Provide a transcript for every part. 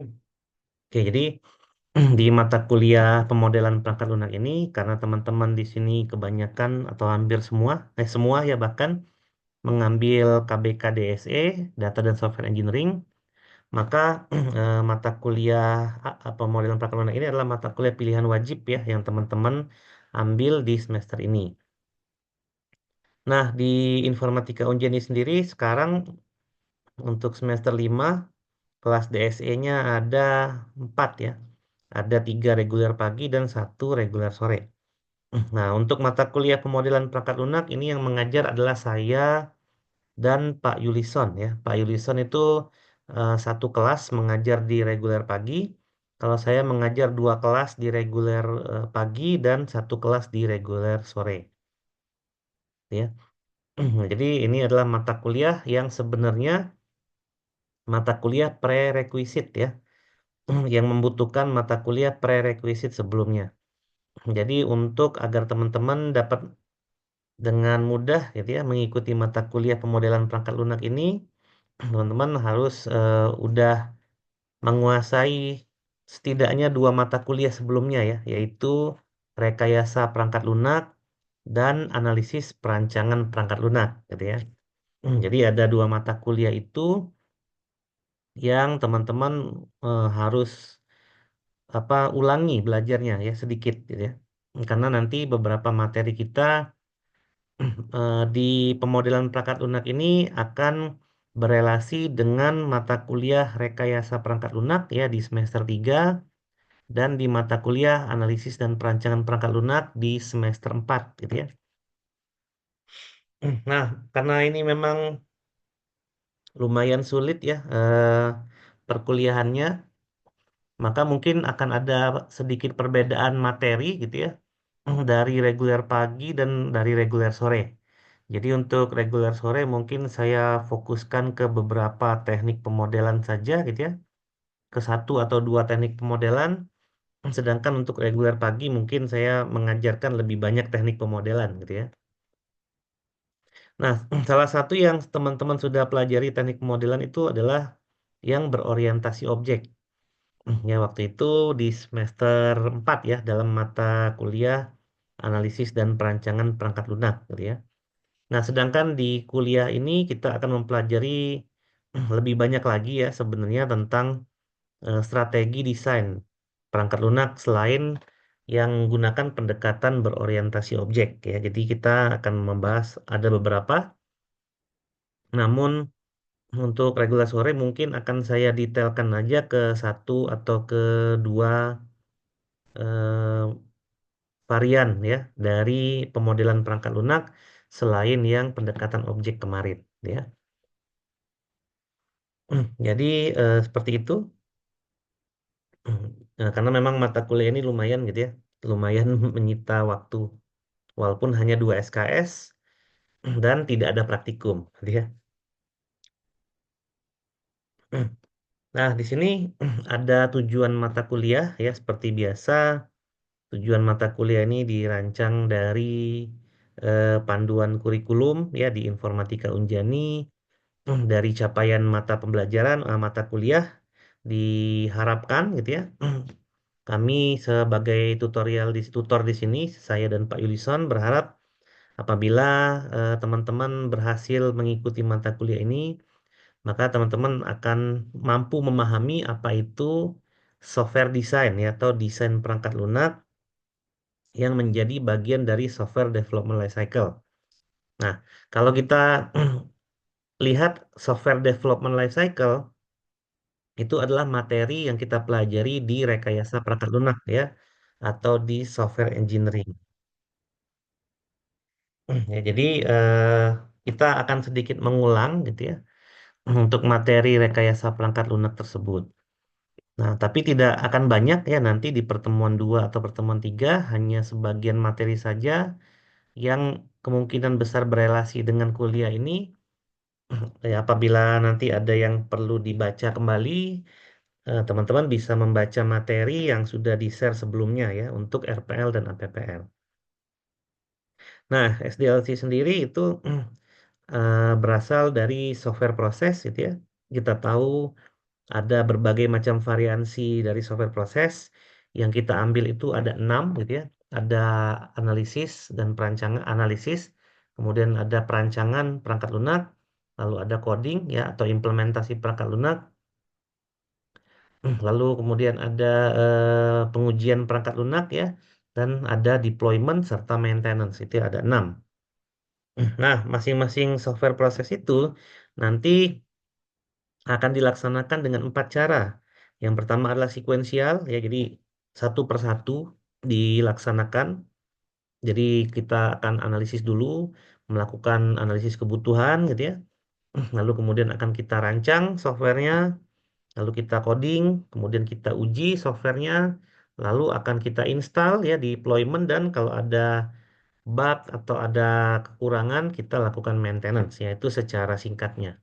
Oke, jadi di mata kuliah pemodelan perangkat lunak ini, karena teman-teman di sini kebanyakan atau hampir semua ya bahkan mengambil KBK DSE, Data dan Software Engineering, maka mata kuliah pemodelan perangkat lunak ini adalah mata kuliah pilihan wajib ya yang teman-teman ambil di semester ini. Nah, di Informatika Unjani sendiri sekarang untuk semester 5 kelas DSE-nya ada 4 ya. Ada 3 reguler pagi dan satu reguler sore. Nah, untuk mata kuliah pemodelan perangkat lunak ini yang mengajar adalah saya dan Pak Yulison ya. Pak Yulison itu satu kelas mengajar di reguler pagi. Kalau saya mengajar dua kelas di reguler pagi dan satu kelas di reguler sore ya. Jadi ini adalah mata kuliah yang sebenarnya mata kuliah prerequisite ya, yang membutuhkan mata kuliah prerequisite sebelumnya. Jadi untuk agar teman-teman dapat dengan mudah gitu ya mengikuti mata kuliah pemodelan perangkat lunak ini, teman-teman harus udah menguasai setidaknya dua mata kuliah sebelumnya ya, yaitu rekayasa perangkat lunak dan analisis perancangan perangkat lunak gitu ya. Jadi ada dua mata kuliah itu yang teman-teman harus ulangi belajarnya ya sedikit gitu ya. Karena nanti beberapa materi kita di pemodelan perangkat lunak ini akan berelasi dengan mata kuliah rekayasa perangkat lunak ya di semester 3 dan di mata kuliah analisis dan perancangan perangkat lunak di semester 4 gitu ya. Nah, karena ini memang lumayan sulit ya perkuliahannya, maka mungkin akan ada sedikit perbedaan materi gitu ya dari reguler pagi dan dari reguler sore. Jadi untuk reguler sore mungkin saya fokuskan ke beberapa teknik pemodelan saja gitu ya, ke satu atau dua teknik pemodelan. Sedangkan untuk reguler pagi mungkin saya mengajarkan lebih banyak teknik pemodelan gitu ya. Nah, salah satu yang teman-teman sudah pelajari teknik pemodelan itu adalah yang berorientasi objek. Ya, waktu itu di semester 4 ya dalam mata kuliah analisis dan perancangan perangkat lunak gitu ya. Nah, sedangkan di kuliah ini kita akan mempelajari lebih banyak lagi ya sebenarnya tentang strategi desain perangkat lunak selain yang menggunakan pendekatan berorientasi objek ya. Jadi kita akan membahas ada beberapa, namun untuk regular sore mungkin akan saya detailkan aja ke satu atau ke dua eh, varian ya dari pemodelan perangkat lunak selain yang pendekatan objek kemarin ya. Jadi seperti itu. Nah, karena memang mata kuliah ini lumayan gitu ya, lumayan menyita waktu, walaupun hanya 2 SKS dan tidak ada praktikum, gitu ya. Nah, di sini ada tujuan mata kuliah ya, seperti biasa. Tujuan mata kuliah ini dirancang dari panduan kurikulum ya di Informatika Unjani, dari capaian mata pembelajaran, mata kuliah diharapkan gitu ya. Kami sebagai tutor di sini, saya dan Pak Yulison berharap apabila teman-teman berhasil mengikuti mata kuliah ini, maka teman-teman akan mampu memahami apa itu software design ya atau desain perangkat lunak yang menjadi bagian dari software development lifecycle. Nah, kalau kita lihat software development lifecycle itu adalah materi yang kita pelajari di rekayasa perangkat lunak ya atau di software engineering. Ya, jadi kita akan sedikit mengulang gitu ya untuk materi rekayasa perangkat lunak tersebut. Nah, tapi tidak akan banyak ya nanti di pertemuan 2 atau pertemuan 3 hanya sebagian materi saja yang kemungkinan besar berelasi dengan kuliah ini. Ya, apabila nanti ada yang perlu dibaca kembali, teman-teman bisa membaca materi yang sudah di-share sebelumnya ya untuk RPL dan APPL. Nah, SDLC sendiri itu berasal dari software proses gitu ya. Kita tahu Ada berbagai macam variansi dari software proses. Yang kita ambil itu ada 6 gitu ya. Ada analisis dan perancangan analisis, kemudian ada perancangan perangkat lunak, lalu ada coding ya atau implementasi perangkat lunak, lalu kemudian ada pengujian perangkat lunak ya, dan ada deployment serta maintenance. Itu ada 6. Nah, masing-masing software proses itu nanti akan dilaksanakan dengan 4 cara. Yang pertama adalah sekuensial, ya, jadi satu persatu dilaksanakan. Jadi kita akan analisis dulu, melakukan analisis kebutuhan, gitu ya. Lalu kemudian akan kita rancang softwarenya, lalu kita coding, kemudian kita uji softwarenya, lalu akan kita install ya, deployment, dan kalau ada bug atau ada kekurangan, kita lakukan maintenance, ya itu secara singkatnya.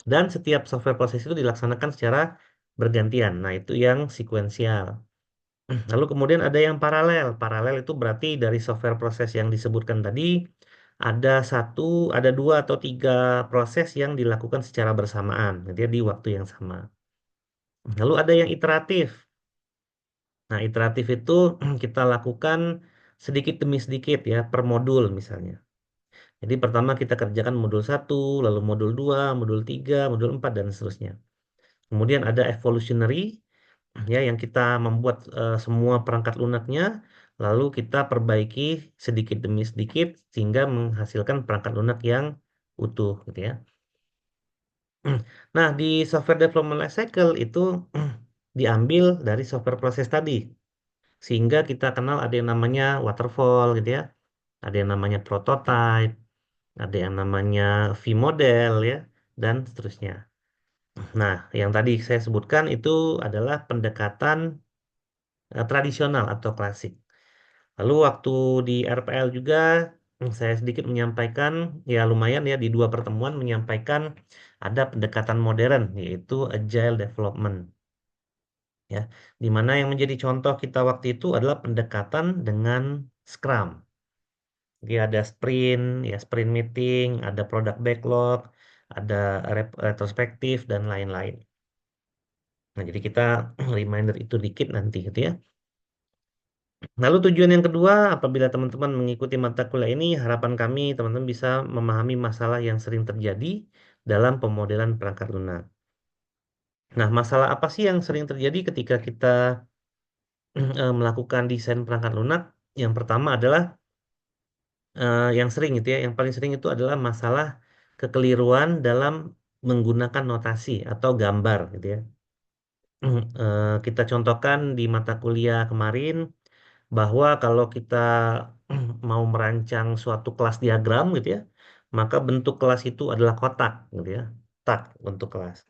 Dan setiap software proses itu dilaksanakan secara bergantian. Nah, itu yang sekuensial. Lalu kemudian ada yang paralel. Paralel itu berarti dari software proses yang disebutkan tadi, ada satu, ada dua atau tiga proses yang dilakukan secara bersamaan, gitu ya, di waktu yang sama. Lalu ada yang iteratif. Nah, iteratif itu kita lakukan sedikit demi sedikit ya, per modul misalnya. Jadi pertama kita kerjakan modul satu, lalu modul 2, modul 3, modul 4, dan seterusnya. Kemudian ada evolutionary ya, yang kita membuat semua perangkat lunaknya, lalu kita perbaiki sedikit demi sedikit sehingga menghasilkan perangkat lunak yang utuh gitu ya. Nah, di software development lifecycle itu diambil dari software proses tadi. Sehingga kita kenal ada yang namanya waterfall gitu ya. Ada yang namanya prototype, ada yang namanya V-model ya, dan seterusnya. Nah, yang tadi saya sebutkan itu adalah pendekatan tradisional atau klasik. Lalu waktu di RPL juga saya sedikit menyampaikan, ya lumayan ya, di 2 pertemuan menyampaikan ada pendekatan modern yaitu agile development ya. Di mana yang menjadi contoh kita waktu itu adalah pendekatan dengan Scrum. Dia ada sprint, ya sprint meeting, ada product backlog, ada retrospektif dan lain-lain. Nah, jadi kita reminder itu dikit nanti gitu ya. Lalu tujuan yang kedua, apabila teman-teman mengikuti mata kuliah ini, harapan kami teman-teman bisa memahami masalah yang sering terjadi dalam pemodelan perangkat lunak. Nah, masalah apa sih yang sering terjadi ketika kita melakukan desain perangkat lunak? Yang pertama adalah yang sering gitu ya, yang paling sering itu adalah masalah kekeliruan dalam menggunakan notasi atau gambar gitu ya. Kita contohkan di mata kuliah kemarin, bahwa kalau kita mau merancang suatu kelas diagram gitu ya, maka bentuk kelas itu adalah kotak gitu ya, tak bentuk kelas.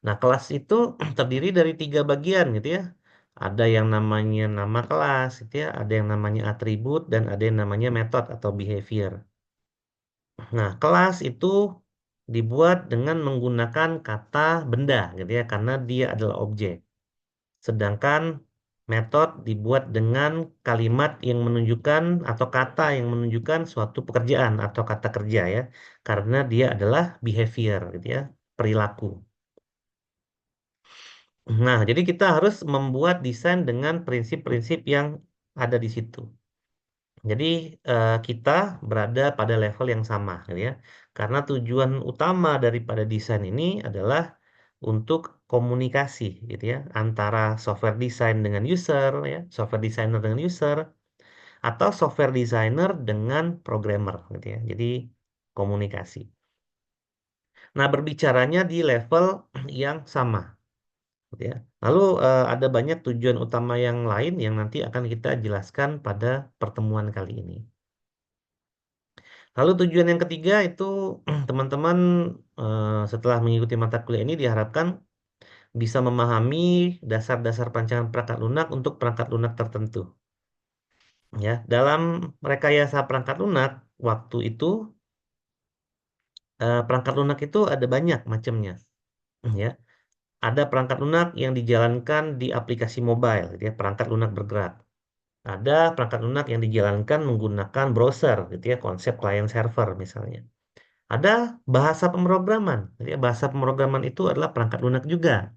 Nah, kelas itu terdiri dari 3 bagian gitu ya. Ada yang namanya nama kelas gitu ya, ada yang namanya atribut, dan ada yang namanya metode atau behavior. Nah, kelas itu dibuat dengan menggunakan kata benda gitu ya, karena dia adalah objek. Sedangkan metode dibuat dengan kalimat yang menunjukkan atau kata yang menunjukkan suatu pekerjaan atau kata kerja ya, karena dia adalah behavior gitu ya, perilaku. Nah, jadi kita harus membuat desain dengan prinsip-prinsip yang ada di situ. Jadi kita berada pada level yang sama gitu ya. Karena tujuan utama daripada desain ini adalah untuk komunikasi gitu ya, antara software design dengan user ya, software designer dengan user, atau software designer dengan programmer gitu ya. Jadi komunikasi. Nah, berbicaranya di level yang sama gitu ya. Lalu ada banyak tujuan utama yang lain yang nanti akan kita jelaskan pada pertemuan kali ini. Lalu tujuan yang ketiga itu teman-teman setelah mengikuti mata kuliah ini diharapkan bisa memahami dasar-dasar perancangan perangkat lunak untuk perangkat lunak tertentu. Ya, dalam rekayasa perangkat lunak waktu itu perangkat lunak itu ada banyak macamnya. Ya, ada perangkat lunak yang dijalankan di aplikasi mobile, gitu ya, perangkat lunak bergerak. Ada perangkat lunak yang dijalankan menggunakan browser, gitu ya, konsep client server misalnya. Ada bahasa pemrograman. Jadi bahasa pemrograman itu adalah perangkat lunak juga.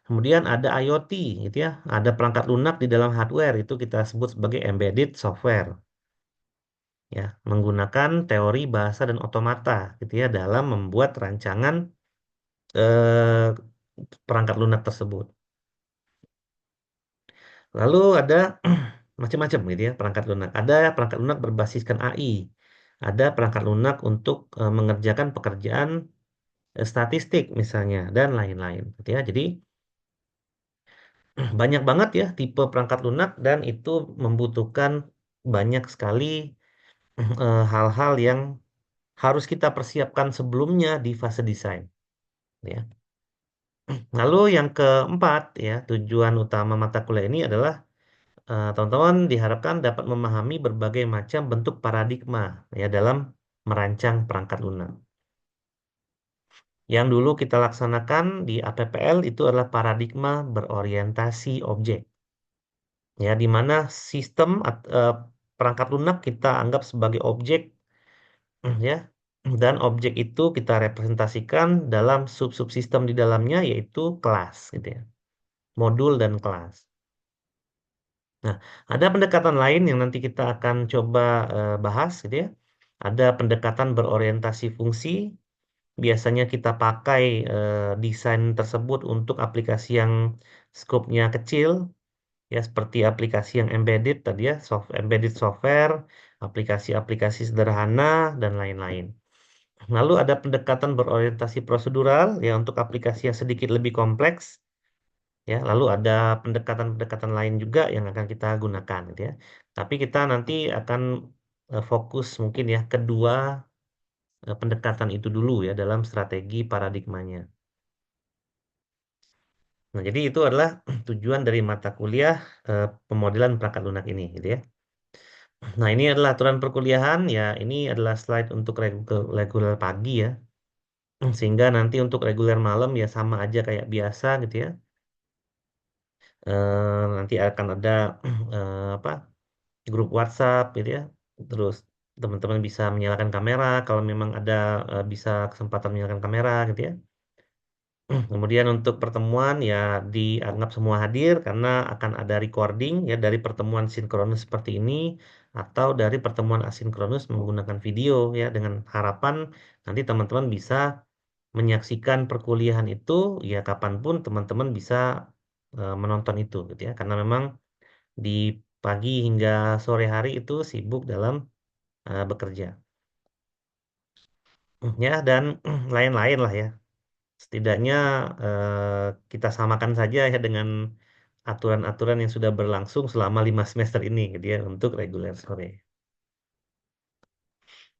Kemudian ada IoT, gitu ya. Ada perangkat lunak di dalam hardware, itu kita sebut sebagai embedded software, ya, menggunakan teori bahasa dan otomata, gitu ya, dalam membuat rancangan eh, perangkat lunak tersebut. Lalu ada macam-macam gitu ya perangkat lunak. Ada perangkat lunak berbasiskan AI. Ada perangkat lunak untuk mengerjakan pekerjaan statistik misalnya dan lain-lain gitu ya. Jadi banyak banget ya tipe perangkat lunak dan itu membutuhkan banyak sekali hal-hal yang harus kita persiapkan sebelumnya di fase desain ya. Lalu yang keempat ya, tujuan utama mata kuliah ini adalah teman-teman diharapkan dapat memahami berbagai macam bentuk paradigma ya dalam merancang perangkat lunak. Yang dulu kita laksanakan di APPL itu adalah paradigma berorientasi objek. Ya, di mana sistem perangkat lunak kita anggap sebagai objek ya. Dan objek itu kita representasikan dalam sub-subsistem di dalamnya yaitu kelas gitu ya. Modul dan kelas. Nah, ada pendekatan lain yang nanti kita akan coba bahas gitu ya. Ada pendekatan berorientasi fungsi. Biasanya kita pakai desain tersebut untuk aplikasi yang skopnya kecil, ya seperti aplikasi yang embedded tadi ya, embedded software, aplikasi-aplikasi sederhana dan lain-lain. Lalu ada pendekatan berorientasi prosedural ya untuk aplikasi yang sedikit lebih kompleks. Ya, lalu ada pendekatan-pendekatan lain juga yang akan kita gunakan gitu ya. Tapi kita nanti akan fokus mungkin ya kedua pendekatan itu dulu ya dalam strategi paradigmanya. Nah, jadi itu adalah tujuan dari mata kuliah pemodelan perangkat lunak ini gitu ya. Nah, ini adalah aturan perkuliahan ya. Ini adalah slide untuk reguler pagi ya. Sehingga nanti untuk reguler malam ya sama aja kayak biasa gitu ya. Nanti akan ada apa grup WhatsApp gitu ya. Terus teman-teman bisa menyalakan kamera kalau memang ada bisa kesempatan menyalakan kamera gitu ya. Kemudian untuk pertemuan ya dianggap semua hadir karena akan ada recording ya dari pertemuan sinkronus seperti ini atau dari pertemuan asinkronus menggunakan video ya dengan harapan nanti teman-teman bisa menyaksikan perkuliahan itu ya kapanpun teman-teman bisa menonton itu gitu ya karena memang di pagi hingga sore hari itu sibuk dalam bekerja. Ya dan lain-lain lah ya. Setidaknya kita samakan saja ya dengan aturan-aturan yang sudah berlangsung selama 5 semester ini gitu ya untuk reguler sore.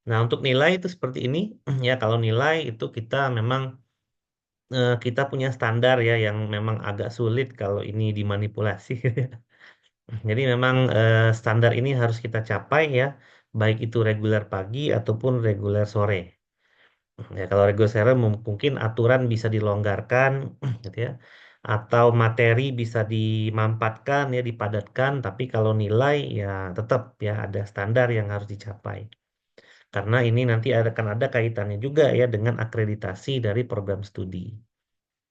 Nah untuk nilai itu seperti ini ya kalau nilai itu kita memang kita punya standar ya yang memang agak sulit kalau ini dimanipulasi. Jadi memang standar ini harus kita capai ya baik itu reguler pagi ataupun reguler sore. Ya, kalau reguler sore mungkin aturan bisa dilonggarkan, gitu ya, atau materi bisa dimampatkan ya, dipadatkan. Tapi kalau nilai ya tetap ya ada standar yang harus dicapai. Karena ini nanti akan ada kaitannya juga ya dengan akreditasi dari program studi.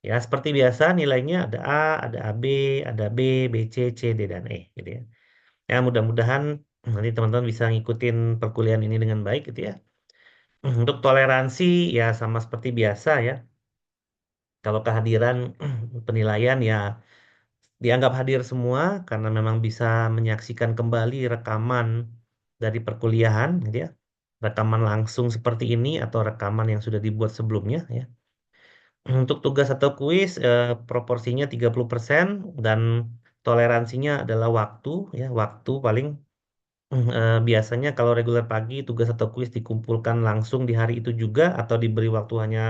Ya seperti biasa nilainya ada A, ada AB, ada B, B, C, C, D dan E, gitu ya. Ya mudah-mudahan nanti teman-teman bisa ngikutin perkuliahan ini dengan baik, gitu ya. Untuk toleransi ya sama seperti biasa ya. Kalau kehadiran penilaian ya dianggap hadir semua karena memang bisa menyaksikan kembali rekaman dari perkuliahan, gitu ya. Rekaman langsung seperti ini atau rekaman yang sudah dibuat sebelumnya ya. Untuk tugas atau kuis proporsinya 30% dan toleransinya adalah waktu ya, waktu paling biasanya kalau reguler pagi tugas atau kuis dikumpulkan langsung di hari itu juga atau diberi waktu hanya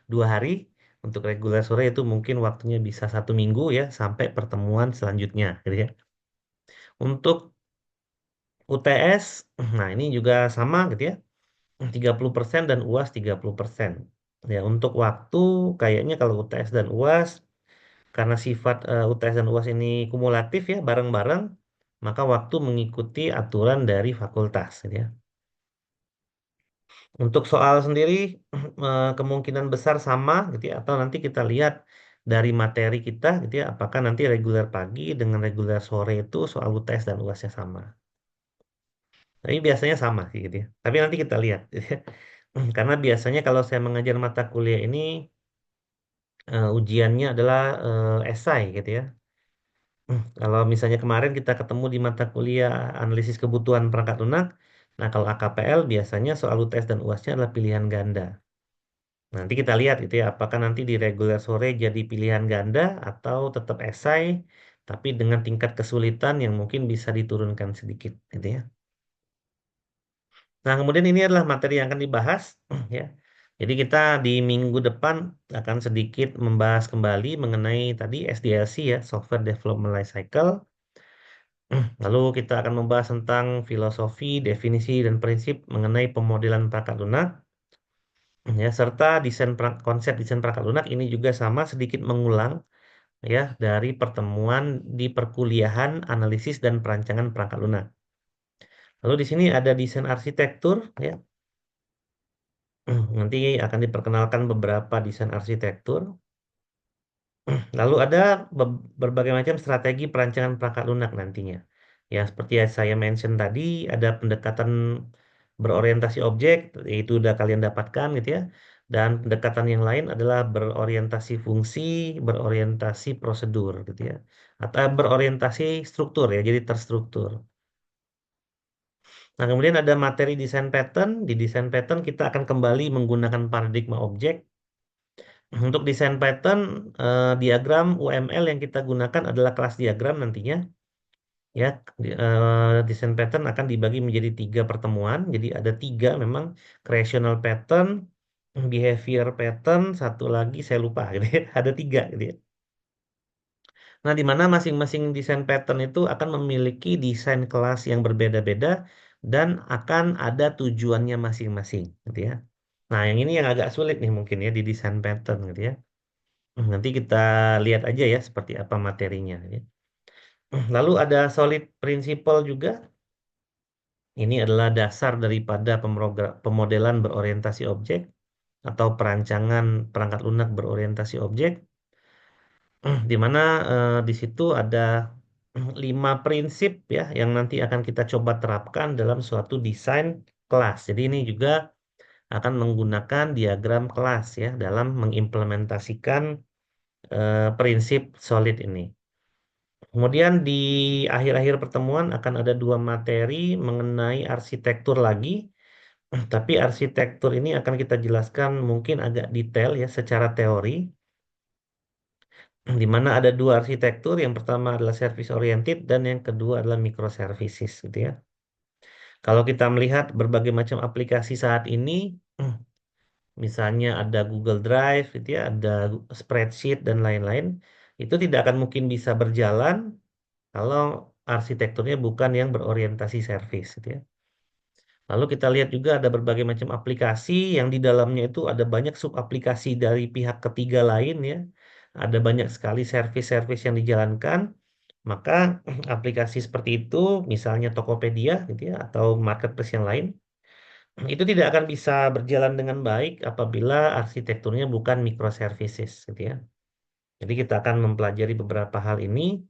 2 hari. Untuk reguler sore itu mungkin waktunya bisa 1 minggu ya sampai pertemuan selanjutnya, gitu ya. Untuk UTS, nah ini juga sama gitu ya, 30% dan UAS 30%. Ya untuk waktu kayaknya kalau UTS dan UAS karena sifat UTS dan UAS ini kumulatif ya bareng-bareng, maka waktu mengikuti aturan dari fakultas, gitu ya. Untuk soal sendiri kemungkinan besar sama gitu ya, atau nanti kita lihat dari materi kita gitu ya, apakah nanti reguler pagi dengan reguler sore itu soal UTS dan UASnya sama. Tapi biasanya sama sih gitu ya. Tapi nanti kita lihat gitu ya. Karena biasanya kalau saya mengajar mata kuliah ini ujiannya adalah esai gitu ya. Kalau misalnya kemarin kita ketemu di mata kuliah analisis kebutuhan perangkat lunak, nah kalau AKPL biasanya soal UTS dan UASnya adalah pilihan ganda. Nanti kita lihat itu ya, apakah nanti di reguler sore jadi pilihan ganda atau tetap esai, tapi dengan tingkat kesulitan yang mungkin bisa diturunkan sedikit, gitu ya. Nah, kemudian ini adalah materi yang akan dibahas, ya. Jadi kita di minggu depan akan sedikit membahas kembali mengenai tadi SDLC ya, Software Development Lifecycle. Lalu kita akan membahas tentang filosofi, definisi, dan prinsip mengenai pemodelan perangkat lunak. Ya, serta konsep desain perangkat lunak ini juga sama sedikit mengulang ya dari pertemuan di perkuliahan analisis dan perancangan perangkat lunak. Lalu di sini ada desain arsitektur ya. Nanti akan diperkenalkan beberapa desain arsitektur. Lalu ada berbagai macam strategi perancangan perangkat lunak nantinya. Ya, seperti yang saya mention tadi, ada pendekatan berorientasi objek, itu udah kalian dapatkan gitu ya. Dan pendekatan yang lain adalah berorientasi fungsi, berorientasi prosedur gitu ya. Atau berorientasi struktur ya, jadi terstruktur. Nah, kemudian ada materi desain pattern. Di desain pattern kita akan kembali menggunakan paradigma objek. Untuk desain pattern, diagram UML yang kita gunakan adalah kelas diagram nantinya. Ya, desain pattern akan dibagi menjadi tiga pertemuan. Jadi ada tiga memang, creational pattern, behavior pattern, satu lagi saya lupa gitu ya. Ada tiga gitu ya. Nah, di mana masing-masing desain pattern itu akan memiliki desain kelas yang berbeda-beda dan akan ada tujuannya masing-masing gitu ya. Nah, yang ini yang agak sulit nih mungkin ya di desain pattern gitu ya. Nanti kita lihat aja ya seperti apa materinya ya. Lalu ada solid principle juga. Ini adalah dasar daripada pemodelan berorientasi objek atau perancangan perangkat lunak berorientasi objek, di mana di situ ada 5 prinsip ya yang nanti akan kita coba terapkan dalam suatu desain kelas. Jadi ini juga akan menggunakan diagram kelas ya dalam mengimplementasikan prinsip solid ini. Kemudian di akhir-akhir pertemuan akan ada 2 materi mengenai arsitektur lagi. Tapi arsitektur ini akan kita jelaskan mungkin agak detail ya secara teori, di mana ada 2 arsitektur. Yang pertama adalah service oriented dan yang kedua adalah microservices gitu ya. Kalau kita melihat berbagai macam aplikasi saat ini, misalnya ada Google Drive gitu ya, ada spreadsheet dan lain-lain, itu tidak akan mungkin bisa berjalan kalau arsitekturnya bukan yang berorientasi service gitu ya. Lalu kita lihat juga ada berbagai macam aplikasi yang di dalamnya itu ada banyak sub-aplikasi dari pihak ketiga lain ya. Ada banyak sekali service-service yang dijalankan. Maka aplikasi seperti itu, misalnya Tokopedia gitu ya, atau marketplace yang lain, itu tidak akan bisa berjalan dengan baik apabila arsitekturnya bukan microservices gitu ya. Jadi kita akan mempelajari beberapa hal ini,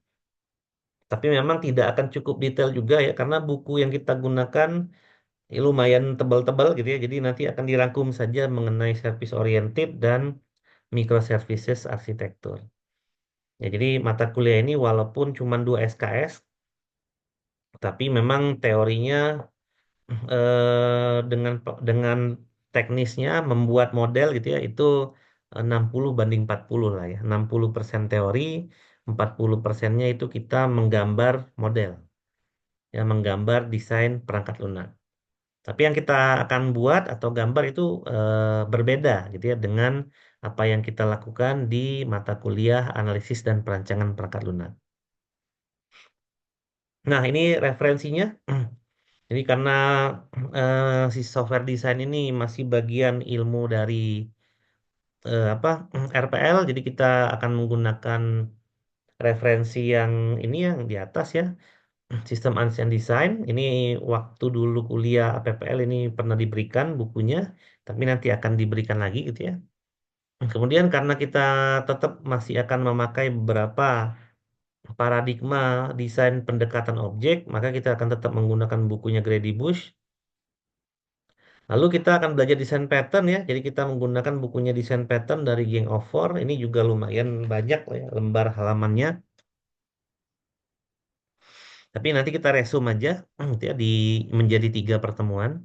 tapi memang tidak akan cukup detail juga ya, karena buku yang kita gunakan lumayan tebal-tebal gitu ya. Jadi nanti akan dirangkum saja mengenai service oriented dan microservices arsitektur. Ya, jadi mata kuliah ini walaupun cuma 2 SKS, tapi memang teorinya dengan teknisnya membuat model gitu ya, itu 60/40 lah ya. 60% teori, 40%-nya itu kita menggambar model, ya menggambar desain perangkat lunak. Tapi yang kita akan buat atau gambar itu berbeda gitu ya dengan apa yang kita lakukan di mata kuliah analisis dan perancangan perangkat lunak. Nah, ini referensinya. Jadi karena si software design ini masih bagian ilmu dari apa RPL, jadi kita akan menggunakan referensi yang ini yang di atas ya. Sistem Unseen Design ini waktu dulu kuliah APPL ini pernah diberikan bukunya, tapi nanti akan diberikan lagi gitu ya. Kemudian karena kita tetap masih akan memakai beberapa paradigma desain pendekatan objek, maka kita akan tetap menggunakan bukunya Grady Bush. Lalu kita akan belajar desain pattern ya. Jadi kita menggunakan bukunya desain pattern dari Gang of Four. Ini juga lumayan banyak lah ya, lembar halamannya. Tapi nanti kita resume aja gitu ya, di menjadi 3 pertemuan.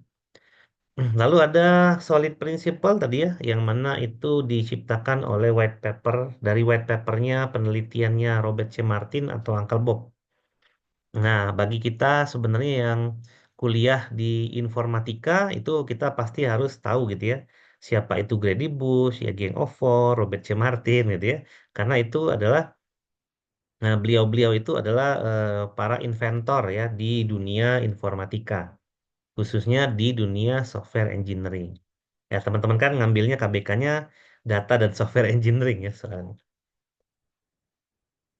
Lalu ada solid principle tadi ya, yang mana itu diciptakan oleh white paper, dari white papernya penelitiannya Robert C. Martin atau Uncle Bob. Nah, bagi kita sebenarnya yang kuliah di informatika itu kita pasti harus tahu gitu ya. Siapa itu Grady Bush, ya Gang of Four, Robert C. Martin gitu ya. Karena itu adalah beliau-beliau itu adalah para inventor ya di dunia informatika, khususnya di dunia software engineering. Ya, teman-teman kan ngambilnya KBK-nya data dan software engineering ya soalnya.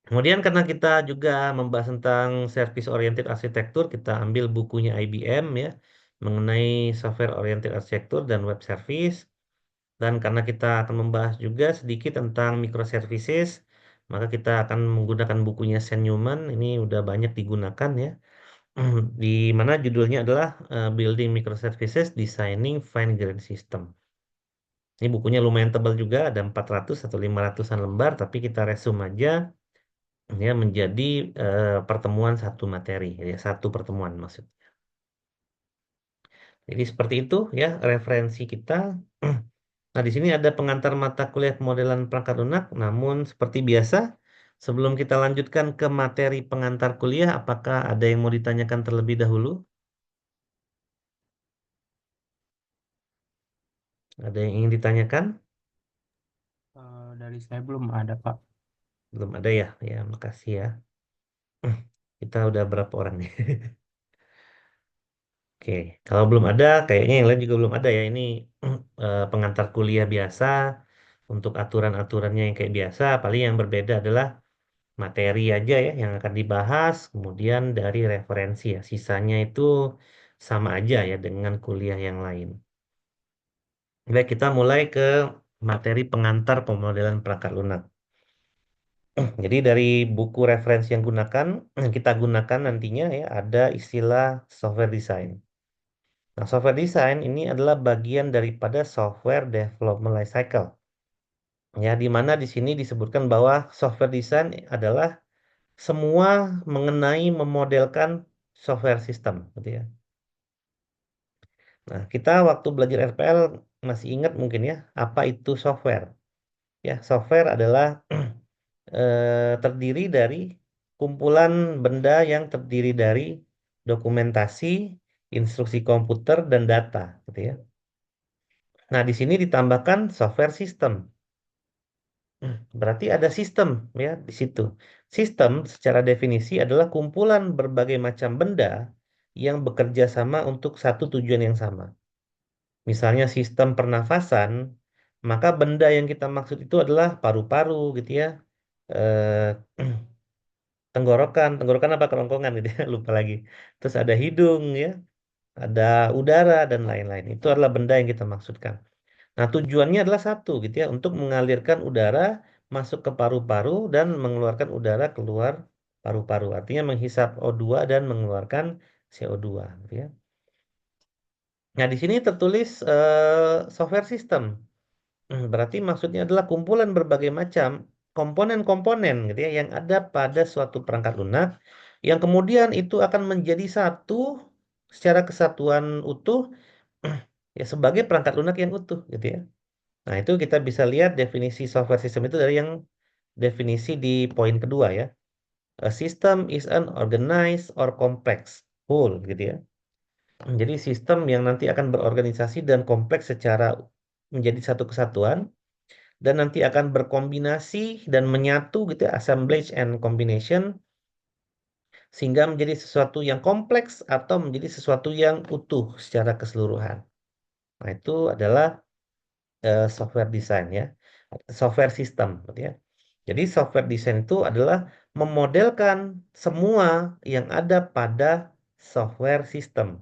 Kemudian karena kita juga membahas tentang service oriented arsitektur, kita ambil bukunya IBM ya mengenai software oriented arsitektur dan web service. Dan karena kita akan membahas juga sedikit tentang microservices, maka kita akan menggunakan bukunya Sen Newman. Ini udah banyak digunakan ya. Di mana judulnya adalah Building Microservices, Designing Fine-Grained System. Ini bukunya lumayan tebal juga, ada 400 atau 500-an lembar, tapi kita resume aja ya menjadi pertemuan satu materi, ya satu pertemuan maksud. Jadi seperti itu ya referensi kita. Nah, di sini ada pengantar mata kuliah pemodelan perangkat lunak, namun seperti biasa, sebelum kita lanjutkan ke materi pengantar kuliah, apakah ada yang mau ditanyakan terlebih dahulu? Ada yang ingin ditanyakan? Dari saya belum ada, Pak. Belum ada ya? Ya, makasih ya. Kita udah berapa orang nih? Oke, kalau belum ada, kayaknya yang lain juga belum ada ya. Ini pengantar kuliah biasa, untuk aturan-aturannya yang kayak biasa, paling yang berbeda adalah materi aja ya yang akan dibahas, kemudian dari referensi ya. Sisanya itu sama aja ya dengan kuliah yang lain. Baik, kita mulai ke materi pengantar pemodelan perangkat lunak. Jadi dari buku referensi yang kita gunakan nantinya ya ada istilah software design. Nah, software design ini adalah bagian daripada software development lifecycle. Ya, di mana di sini disebutkan bahwa software design adalah semua mengenai memodelkan software system, gitu ya. Nah, kita waktu belajar RPL masih ingat mungkin ya, apa itu software? Ya, software adalah terdiri dari kumpulan benda yang terdiri dari dokumentasi, instruksi komputer, dan data, gitu ya. Nah, di sini ditambahkan software system. Berarti ada sistem ya di situ. Sistem secara definisi adalah kumpulan berbagai macam benda yang bekerja sama untuk satu tujuan yang sama. Misalnya sistem pernafasan, maka benda yang kita maksud itu adalah paru-paru gitu ya. Eh, tenggorokan apa kerongkongan gitu ya, lupa lagi. Terus ada hidung ya, ada udara dan lain-lain. Itu adalah benda yang kita maksudkan. Nah, tujuannya adalah satu gitu ya, untuk mengalirkan udara masuk ke paru-paru dan mengeluarkan udara keluar paru-paru. Artinya menghisap O2 dan mengeluarkan CO2 gitu ya. Nah, di sini tertulis software system. Berarti maksudnya adalah kumpulan berbagai macam komponen-komponen gitu ya yang ada pada suatu perangkat lunak yang kemudian itu akan menjadi satu secara kesatuan utuh ya sebagai perangkat lunak yang utuh gitu ya. Nah, itu kita bisa lihat definisi software system itu dari yang definisi di poin kedua ya. A system is an organized or complex whole gitu ya. Jadi sistem yang nanti akan berorganisasi dan kompleks secara menjadi satu kesatuan dan nanti akan berkombinasi dan menyatu gitu ya, assemblage and combination sehingga menjadi sesuatu yang kompleks atau menjadi sesuatu yang utuh secara keseluruhan. Nah, itu adalah software design ya, software system gitu ya. Jadi software design itu adalah memodelkan semua yang ada pada software system.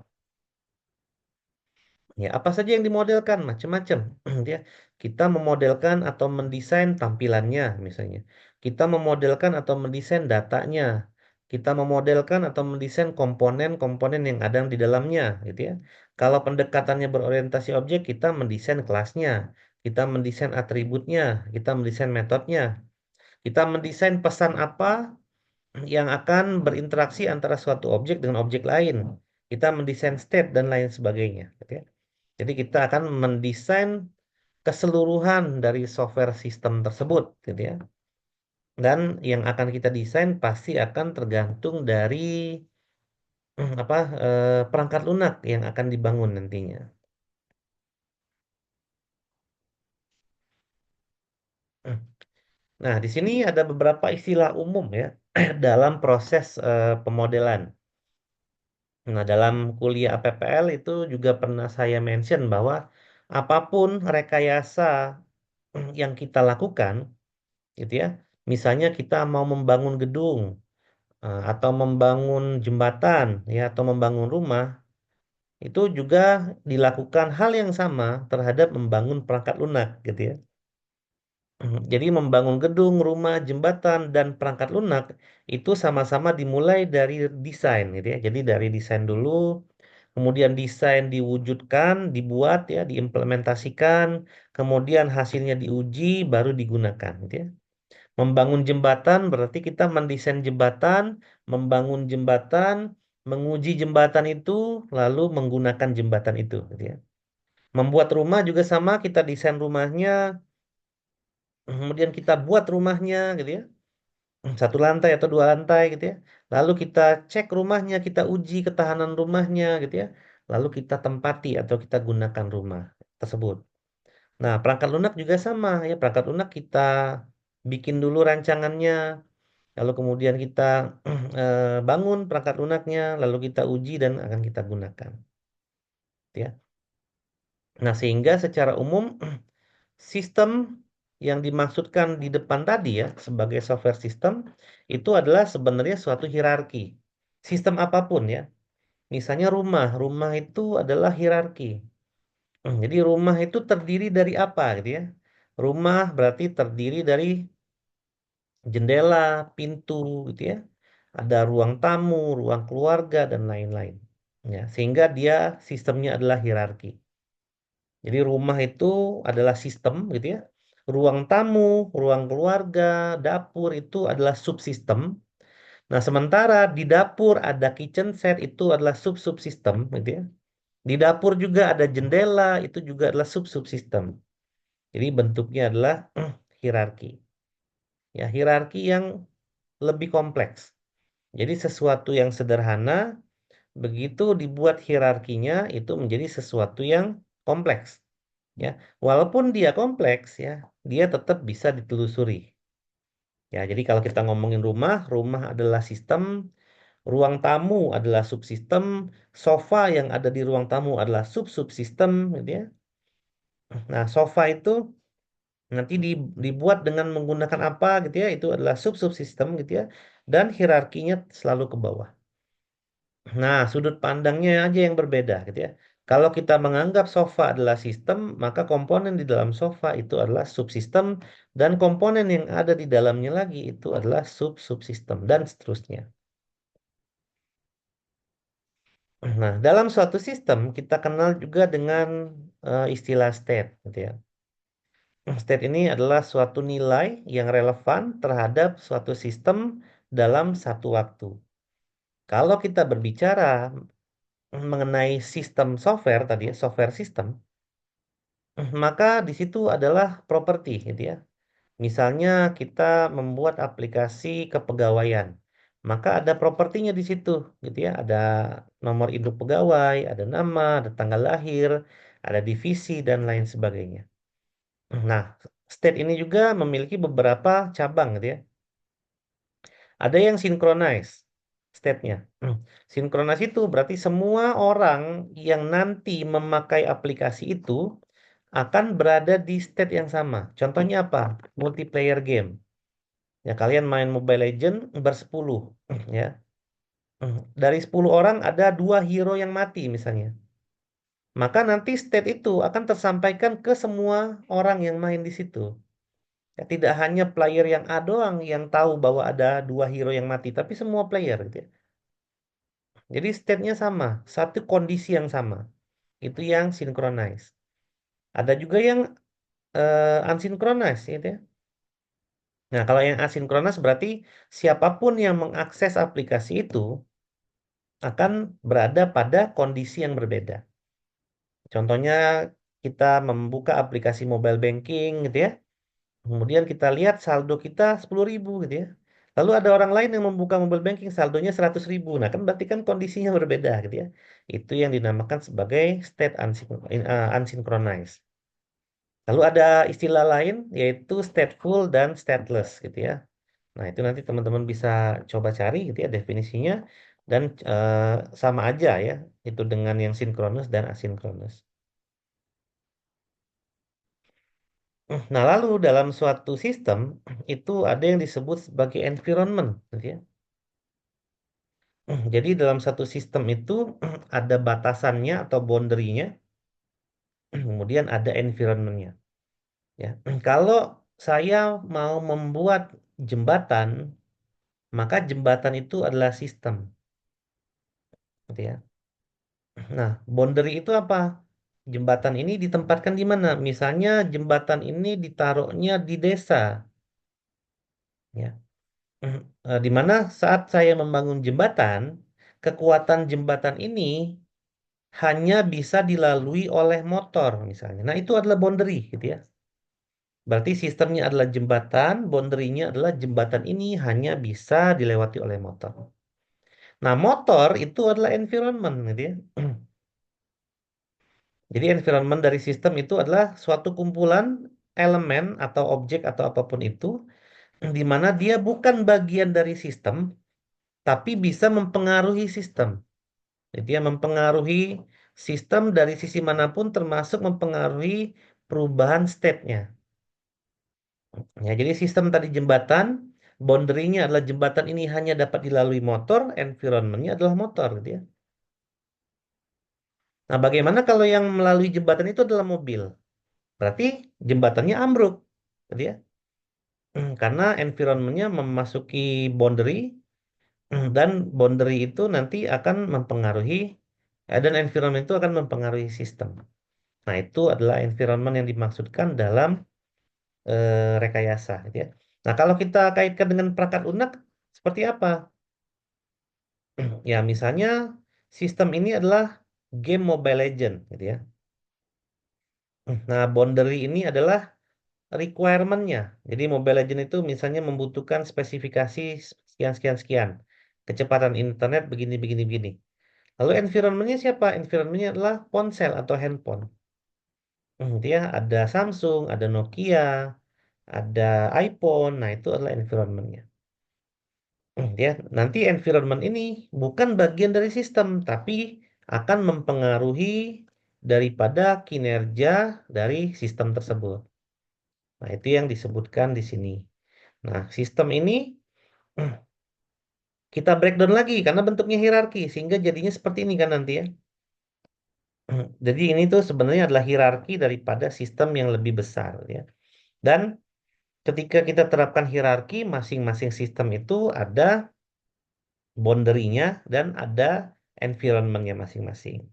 Ya, apa saja yang dimodelkan? Macam-macam. Ya, kita memodelkan atau mendesain tampilannya, misalnya. Kita memodelkan atau mendesain datanya. Kita memodelkan atau mendesain komponen-komponen yang ada di dalamnya, gitu ya. Kalau pendekatannya berorientasi objek, kita mendesain kelasnya. Kita mendesain atributnya. Kita mendesain metodenya. Kita mendesain pesan apa yang akan berinteraksi antara suatu objek dengan objek lain. Kita mendesain state dan lain sebagainya, gitu ya. Jadi kita akan mendesain keseluruhan dari software sistem tersebut, gitu ya. Dan yang akan kita desain pasti akan tergantung dari apa perangkat lunak yang akan dibangun nantinya. Nah, di sini ada beberapa istilah umum ya dalam proses pemodelan. Nah, dalam kuliah APPL itu juga pernah saya mention bahwa apapun rekayasa yang kita lakukan, gitu ya. Misalnya kita mau membangun gedung atau membangun jembatan ya atau membangun rumah, itu juga dilakukan hal yang sama terhadap membangun perangkat lunak, gitu ya. Jadi membangun gedung, rumah, jembatan, dan perangkat lunak itu sama-sama dimulai dari desain, gitu ya. Jadi dari desain dulu, kemudian desain diwujudkan, dibuat ya, diimplementasikan, kemudian hasilnya diuji, baru digunakan, gitu ya. Membangun jembatan berarti kita mendesain jembatan, membangun jembatan, menguji jembatan itu, lalu menggunakan jembatan itu, gitu ya. Membuat rumah juga sama, kita desain rumahnya, kemudian kita buat rumahnya, gitu ya. Satu lantai atau dua lantai, gitu ya. Lalu kita cek rumahnya, kita uji ketahanan rumahnya, gitu ya. Lalu kita tempati atau kita gunakan rumah tersebut. Nah, perangkat lunak juga sama ya. Perangkat lunak kita bikin dulu rancangannya, lalu kemudian kita bangun perangkat lunaknya, lalu kita uji dan akan kita gunakan, ya. Nah, sehingga secara umum sistem yang dimaksudkan di depan tadi ya sebagai software system itu adalah sebenarnya suatu hierarki. Sistem apapun ya. Misalnya rumah, rumah itu adalah hierarki. Jadi rumah itu terdiri dari apa gitu ya? Rumah berarti terdiri dari jendela, pintu gitu ya. Ada ruang tamu, ruang keluarga dan lain-lain. Ya, sehingga dia sistemnya adalah hierarki. Jadi rumah itu adalah sistem gitu ya. Ruang tamu, ruang keluarga, dapur itu adalah subsistem. Nah, sementara di dapur ada kitchen set itu adalah sub-subsistem gitu ya. Di dapur juga ada jendela itu juga adalah sub-subsistem. Jadi bentuknya adalah hierarki. Ya, hierarki yang lebih kompleks. Jadi sesuatu yang sederhana begitu dibuat hierarkinya itu menjadi sesuatu yang kompleks. Ya, walaupun dia kompleks ya, dia tetap bisa ditelusuri. Ya, jadi kalau kita ngomongin rumah, rumah adalah sistem, ruang tamu adalah subsistem, sofa yang ada di ruang tamu adalah sub-subsistem, gitu ya. Nah, sofa itu nanti dibuat dengan menggunakan apa gitu ya, itu adalah sub-subsistem gitu ya, dan hierarkinya selalu ke bawah. Nah, sudut pandangnya aja yang berbeda gitu ya. Kalau kita menganggap sofa adalah sistem, maka komponen di dalam sofa itu adalah subsistem dan komponen yang ada di dalamnya lagi itu adalah sub-subsistem dan seterusnya. Nah, dalam suatu sistem kita kenal juga dengan istilah state gitu ya. State ini adalah suatu nilai yang relevan terhadap suatu sistem dalam satu waktu. Kalau kita berbicara mengenai sistem software tadi ya, software system, maka di situ adalah properti gitu ya. Misalnya kita membuat aplikasi kepegawaian, maka ada propertinya di situ gitu ya. Ada nomor induk pegawai, ada nama, ada tanggal lahir, ada divisi dan lain sebagainya. Nah, state ini juga memiliki beberapa cabang gitu ya. Ada yang synchronize state-nya. Synchronize itu berarti semua orang yang nanti memakai aplikasi itu akan berada di state yang sama. Contohnya apa? Multiplayer game. Ya, kalian main Mobile Legend bersepuluh, ya. Dari 10 orang ada dua hero yang mati misalnya. Maka nanti state itu akan tersampaikan ke semua orang yang main di situ. Ya, tidak hanya player yang A doang yang tahu bahwa ada dua hero yang mati, tapi semua player gitu ya. Jadi state-nya sama, satu kondisi yang sama. Itu yang synchronize. Ada juga yang unsynchronous gitu ya. Nah, kalau yang asinkronus berarti siapapun yang mengakses aplikasi itu akan berada pada kondisi yang berbeda. Contohnya kita membuka aplikasi mobile banking gitu ya. Kemudian kita lihat saldo kita 10.000 gitu ya. Lalu ada orang lain yang membuka mobile banking saldonya 100.000. Nah, kan berarti kan kondisinya berbeda gitu ya. Itu yang dinamakan sebagai state unsynchronized. Lalu ada istilah lain yaitu stateful dan stateless gitu ya. Nah, itu nanti teman-teman bisa coba cari gitu ya definisinya dan sama aja ya itu dengan yang sinkronus dan asinkronus. Nah, lalu dalam suatu sistem itu ada yang disebut sebagai environment gitu ya. Jadi dalam satu sistem itu ada batasannya atau boundary-nya, kemudian ada environment-nya ya. Kalau saya mau membuat jembatan, maka jembatan itu adalah sistem gitu ya. Nah, boundary itu apa? Jembatan ini ditempatkan di mana? Misalnya jembatan ini ditaruhnya di desa, ya. Di mana saat saya membangun jembatan, kekuatan jembatan ini hanya bisa dilalui oleh motor, misalnya. Nah, itu adalah boundary, gitu ya. Berarti sistemnya adalah jembatan, boundary-nya adalah jembatan ini hanya bisa dilewati oleh motor. Nah, motor itu adalah environment, gitu ya. Jadi environment dari sistem itu adalah suatu kumpulan elemen atau objek atau apapun itu di mana dia bukan bagian dari sistem tapi bisa mempengaruhi sistem. Jadi dia mempengaruhi sistem dari sisi manapun termasuk mempengaruhi perubahan state-nya. Ya, jadi sistem tadi jembatan, boundary-nya adalah jembatan ini hanya dapat dilalui motor, environment-nya adalah motor gitu ya. Nah, bagaimana kalau yang melalui jembatan itu adalah mobil? Berarti jembatannya ambruk, gitu ya. Karena environment-nya memasuki boundary dan boundary itu nanti akan mempengaruhi dan environment itu akan mempengaruhi sistem. Nah, itu adalah environment yang dimaksudkan dalam rekayasa, gitu ya. Nah, kalau kita kaitkan dengan perangkat lunak seperti apa? Ya, misalnya sistem ini adalah game Mobile Legend, gitu ya. Nah, boundary ini adalah requirement-nya. Jadi Mobile Legend itu misalnya membutuhkan spesifikasi sekian sekian sekian. Kecepatan internet begini begini begini. Lalu environment-nya siapa? Environment-nya adalah ponsel atau handphone. Dia ada Samsung, ada Nokia, ada iPhone. Nah, itu adalah environment-nya. Ya, nanti environment ini bukan bagian dari sistem, tapi akan mempengaruhi daripada kinerja dari sistem tersebut. Nah, itu yang disebutkan di sini. Nah, sistem ini kita breakdown lagi karena bentuknya hierarki sehingga jadinya seperti ini kan nanti ya. Jadi ini tuh sebenarnya adalah hierarki daripada sistem yang lebih besar ya. Dan ketika kita terapkan hierarki, masing-masing sistem itu ada boundary-nya dan ada environment-nya masing-masing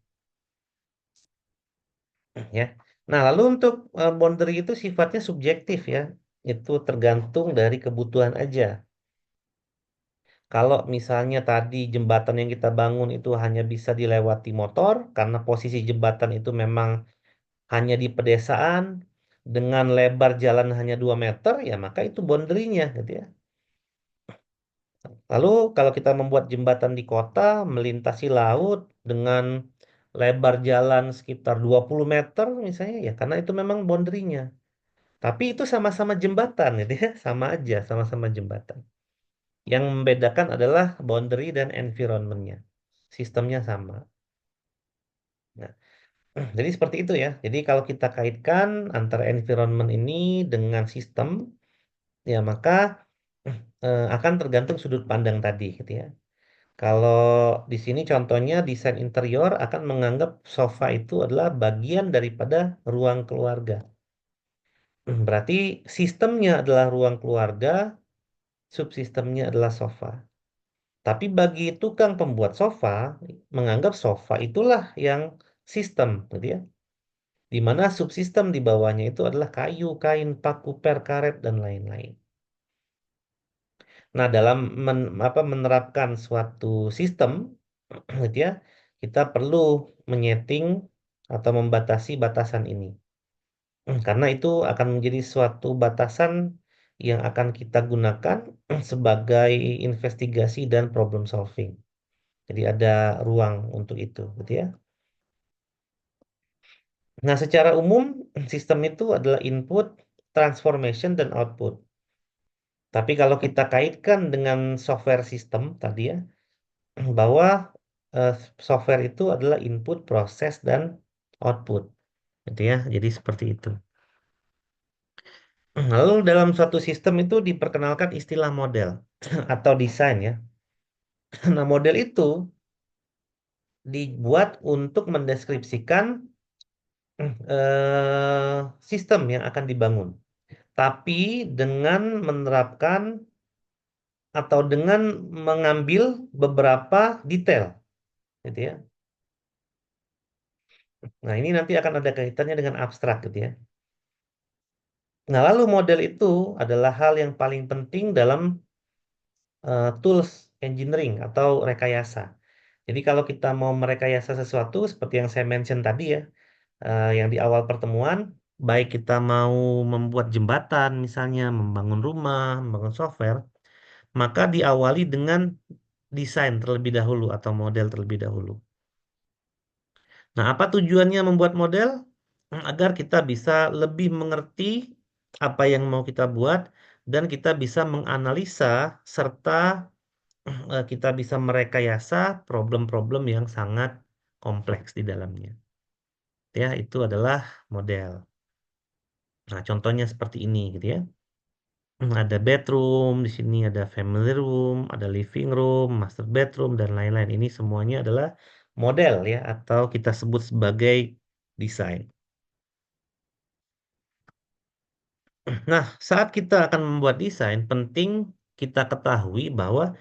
ya. Nah, lalu untuk boundary itu sifatnya subjektif ya. Itu tergantung dari kebutuhan aja. Kalau misalnya tadi jembatan yang kita bangun itu hanya bisa dilewati motor karena posisi jembatan itu memang hanya di pedesaan dengan lebar jalan hanya 2 meter, ya maka itu boundary-nya gitu ya. Lalu kalau kita membuat jembatan di kota melintasi laut dengan lebar jalan sekitar 20 meter misalnya ya karena itu memang boundary-nya. Tapi itu sama-sama jembatan gitu ya, sama aja sama-sama jembatan. Yang membedakan adalah boundary dan environment-nya. Sistemnya sama. Nah, jadi seperti itu ya. Jadi kalau kita kaitkan antara environment ini dengan sistem, ya maka akan tergantung sudut pandang tadi, gitu ya. Kalau di sini contohnya desain interior akan menganggap sofa itu adalah bagian daripada ruang keluarga. Berarti sistemnya adalah ruang keluarga, subsistemnya adalah sofa. Tapi bagi tukang pembuat sofa, menganggap sofa itulah yang sistem, gitu ya. Di mana subsistem di bawahnya itu adalah kayu, kain, paku, karet, dan lain-lain. Nah, dalam menerapkan suatu sistem, gitu ya, kita perlu menyeting atau membatasi batasan ini. Karena itu akan menjadi suatu batasan yang akan kita gunakan sebagai investigasi dan problem solving. Jadi ada ruang untuk itu, gitu ya. Nah, secara umum sistem itu adalah input, transformation, dan output. Tapi kalau kita kaitkan dengan software system tadi ya, bahwa eh, software itu adalah input, proses, dan output, gitu ya. Jadi seperti itu. Lalu dalam suatu sistem itu diperkenalkan istilah model atau desain ya. Nah, model itu dibuat untuk mendeskripsikan sistem yang akan dibangun, tapi dengan menerapkan atau dengan mengambil beberapa detail, gitu ya. Nah, ini nanti akan ada kaitannya dengan abstrak, gitu ya. Nah, lalu model itu adalah hal yang paling penting dalam tools engineering atau rekayasa. Jadi kalau kita mau merekayasa sesuatu seperti yang saya mention tadi ya, yang di awal pertemuan, baik kita mau membuat jembatan misalnya, membangun rumah, membangun software, maka diawali dengan desain terlebih dahulu atau model terlebih dahulu. Nah, apa tujuannya membuat model? Agar kita bisa lebih mengerti apa yang mau kita buat dan kita bisa menganalisa serta kita bisa merekayasa problem-problem yang sangat kompleks di dalamnya. Ya, itu adalah model. Nah, contohnya seperti ini gitu ya. Ada bedroom, di sini ada family room, ada living room, master bedroom dan lain-lain. Ini semuanya adalah model ya atau kita sebut sebagai desain. Nah, saat kita akan membuat desain, penting kita ketahui bahwa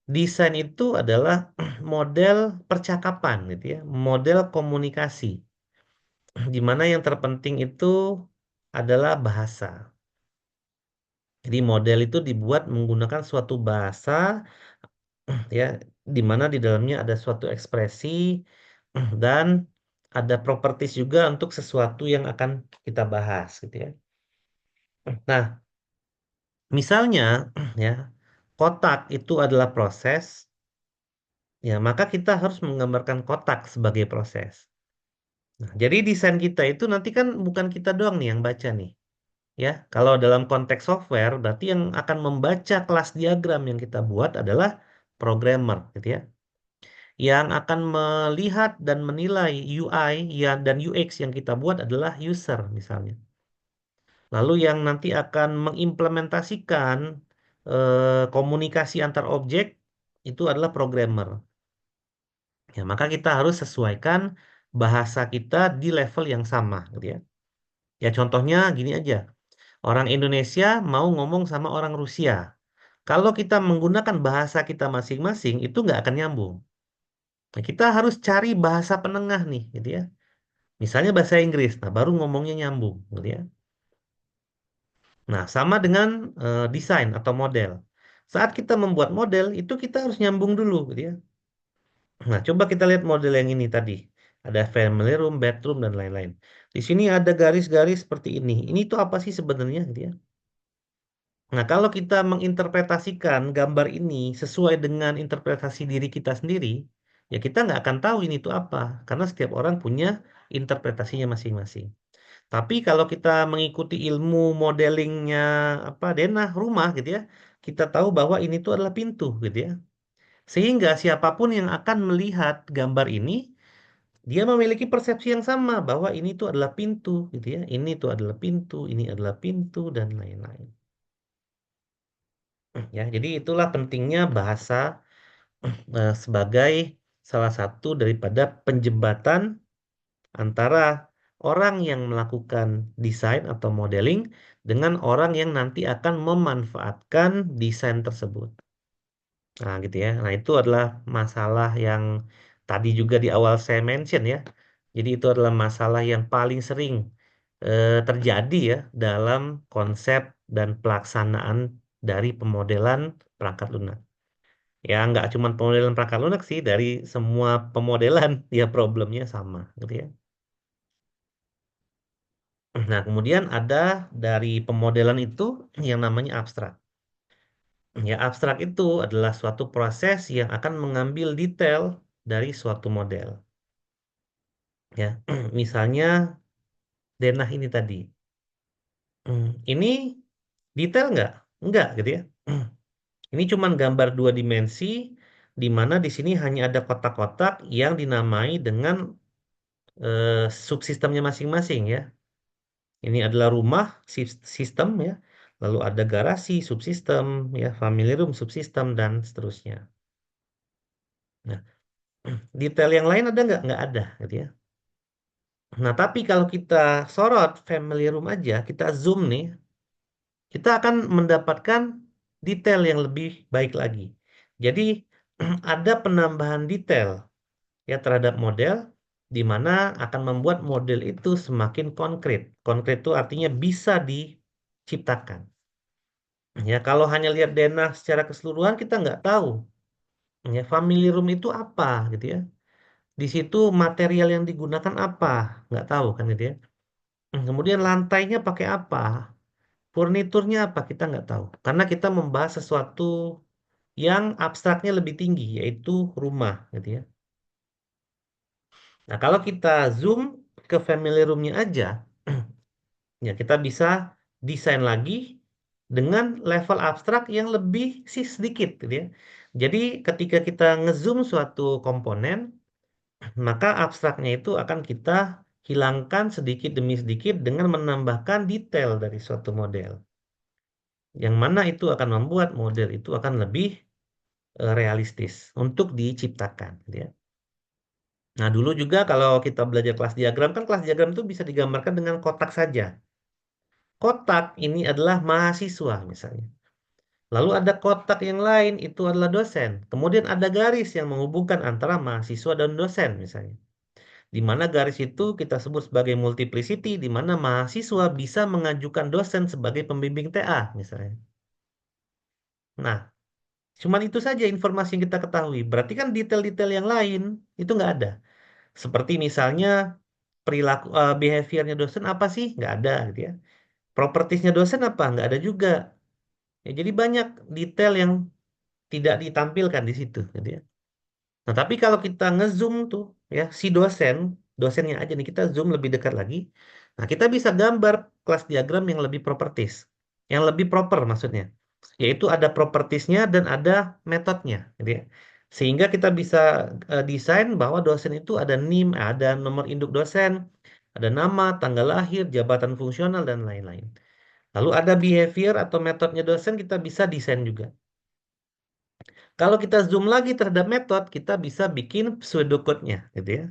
desain itu adalah model percakapan gitu ya, model komunikasi. Di mana yang terpenting itu adalah bahasa. Jadi model itu dibuat menggunakan suatu bahasa ya, di mana di dalamnya ada suatu ekspresi dan ada properties juga untuk sesuatu yang akan kita bahas gitu ya. Nah, misalnya ya, kotak itu adalah proses, ya maka kita harus menggambarkan kotak sebagai proses. Nah, jadi desain kita itu nanti kan bukan kita doang nih yang baca nih. Ya, kalau dalam konteks software, berarti yang akan membaca kelas diagram yang kita buat adalah programmer, gitu ya. Yang akan melihat dan menilai UI ya, dan UX yang kita buat adalah user, misalnya. Lalu yang nanti akan mengimplementasikan komunikasi antar objek itu adalah programmer. Ya, maka kita harus sesuaikan bahasa kita di level yang sama, gitu ya. Ya, contohnya gini aja. Orang Indonesia mau ngomong sama orang Rusia. Kalau kita menggunakan bahasa kita masing-masing, itu nggak akan nyambung. Nah, kita harus cari bahasa penengah nih, gitu ya. Misalnya bahasa Inggris, nah baru ngomongnya nyambung, gitu ya. Nah, sama dengan desain atau model. Saat kita membuat model, itu kita harus nyambung dulu, gitu ya. Nah, coba kita lihat model yang ini tadi. Ada family room, bedroom, dan lain-lain. Di sini ada garis-garis seperti ini. Ini tuh apa sih sebenarnya, gitu ya? Nah, kalau kita menginterpretasikan gambar ini sesuai dengan interpretasi diri kita sendiri, ya kita nggak akan tahu ini tuh apa, karena setiap orang punya interpretasinya masing-masing. Tapi kalau kita mengikuti ilmu modelingnya apa denah rumah gitu ya, kita tahu bahwa ini tuh adalah pintu gitu ya. Sehingga siapapun yang akan melihat gambar ini, dia memiliki persepsi yang sama bahwa ini tuh adalah pintu gitu ya. Ini tuh adalah pintu, ini adalah pintu dan lain-lain. Ya, jadi itulah pentingnya bahasa sebagai salah satu daripada penjembatan antara orang yang melakukan desain atau modeling dengan orang yang nanti akan memanfaatkan desain tersebut. Nah, gitu ya. Nah, itu adalah masalah yang tadi juga di awal saya mention ya. Jadi itu adalah masalah yang paling sering terjadi ya dalam konsep dan pelaksanaan dari pemodelan perangkat lunak. Ya, nggak cuma pemodelan perangkat lunak sih, dari semua pemodelan ya problemnya sama, gitu ya. Nah, kemudian ada dari pemodelan itu yang namanya abstrak. Ya, abstrak itu adalah suatu proses yang akan mengambil detail dari suatu model. Ya, misalnya denah ini tadi. Ini detail nggak? Nggak, gitu ya. Ini cuma gambar dua dimensi, di mana di sini hanya ada kotak-kotak yang dinamai dengan subsistemnya masing-masing ya. Ini adalah rumah sistem ya. Lalu ada garasi subsistem ya, family room subsistem dan seterusnya. Nah, detail yang lain ada nggak? Nggak ada, gitu ya. Nah, tapi kalau kita sorot family room aja, kita zoom nih, kita akan mendapatkan detail yang lebih baik lagi. Jadi, ada penambahan detail ya terhadap model, di mana akan membuat model itu semakin konkret. Konkret itu artinya bisa diciptakan. Ya, kalau hanya lihat denah secara keseluruhan kita nggak tahu. Ya, family room itu apa gitu ya. Di situ material yang digunakan apa, nggak tahu kan gitu ya. Kemudian lantainya pakai apa, furniturnya apa kita nggak tahu. Karena kita membahas sesuatu yang abstraknya lebih tinggi, yaitu rumah gitu ya. Nah, kalau kita zoom ke family roomnya aja, ya kita bisa desain lagi dengan level abstrak yang lebih sih sedikit gitu ya. Jadi ketika kita ngezoom suatu komponen, maka abstraknya itu akan kita hilangkan sedikit demi sedikit dengan menambahkan detail dari suatu model. Yang mana itu akan membuat model itu akan lebih realistis untuk diciptakan gitu ya. Nah, dulu juga kalau kita belajar kelas diagram, kan kelas diagram itu bisa digambarkan dengan kotak saja. Kotak ini adalah mahasiswa misalnya. Lalu ada kotak yang lain itu adalah dosen. Kemudian ada garis yang menghubungkan antara mahasiswa dan dosen misalnya. Di mana garis itu kita sebut sebagai multiplicity, di mana mahasiswa bisa mengajukan dosen sebagai pembimbing TA misalnya. Nah, cuman itu saja informasi yang kita ketahui. Berarti kan detail-detail yang lain itu nggak ada. Seperti misalnya perilaku behaviornya dosen apa sih? Nggak ada gitu ya. Propertiesnya dosen apa? Nggak ada juga. Ya, jadi banyak detail yang tidak ditampilkan di situ, gitu ya. Nah, tapi kalau kita ngezoom tuh, ya si dosennya aja nih kita zoom lebih dekat lagi. Nah, kita bisa gambar kelas diagram yang lebih properties, yang lebih proper maksudnya, yaitu ada propertiesnya dan ada metodenya, gitu ya. Sehingga kita bisa desain bahwa dosen itu ada NIM, ada nomor induk dosen, ada nama, tanggal lahir, jabatan fungsional dan lain-lain. Lalu ada behavior atau metodenya dosen kita bisa desain juga. Kalau kita zoom lagi terhadap metode, kita bisa bikin pseudocode-nya, gitu ya.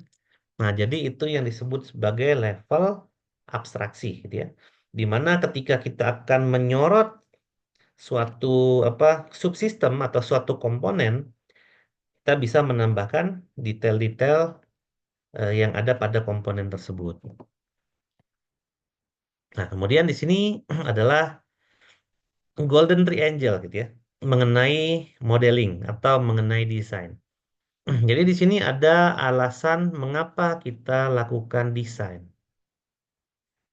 Nah, jadi itu yang disebut sebagai level abstraksi, gitu ya. Di mana ketika kita akan menyorot suatu apa subsistem atau suatu komponen, kita bisa menambahkan detail-detail yang ada pada komponen tersebut. Nah, kemudian di sini adalah golden triangle, gitu ya, mengenai modeling atau mengenai desain. Jadi di sini ada alasan mengapa kita lakukan desain.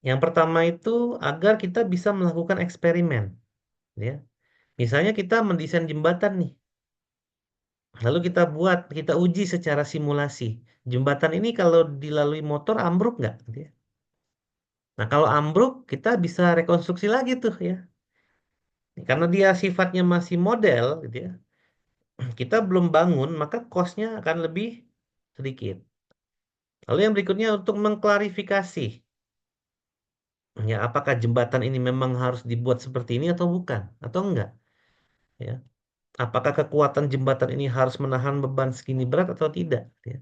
Yang pertama itu agar kita bisa melakukan eksperimen, ya. Misalnya kita mendesain jembatan nih, lalu kita uji secara simulasi. Jembatan ini kalau dilalui motor ambruk nggak? Gitu ya. Nah, kalau ambruk kita bisa rekonstruksi lagi tuh ya. Karena dia sifatnya masih model, gitu ya. Kita belum bangun, maka cost-nya akan lebih sedikit. Lalu yang berikutnya untuk mengklarifikasi. Ya, apakah jembatan ini memang harus dibuat seperti ini atau bukan? Atau enggak? ya. Apakah kekuatan jembatan ini harus menahan beban segini berat atau tidak, ya.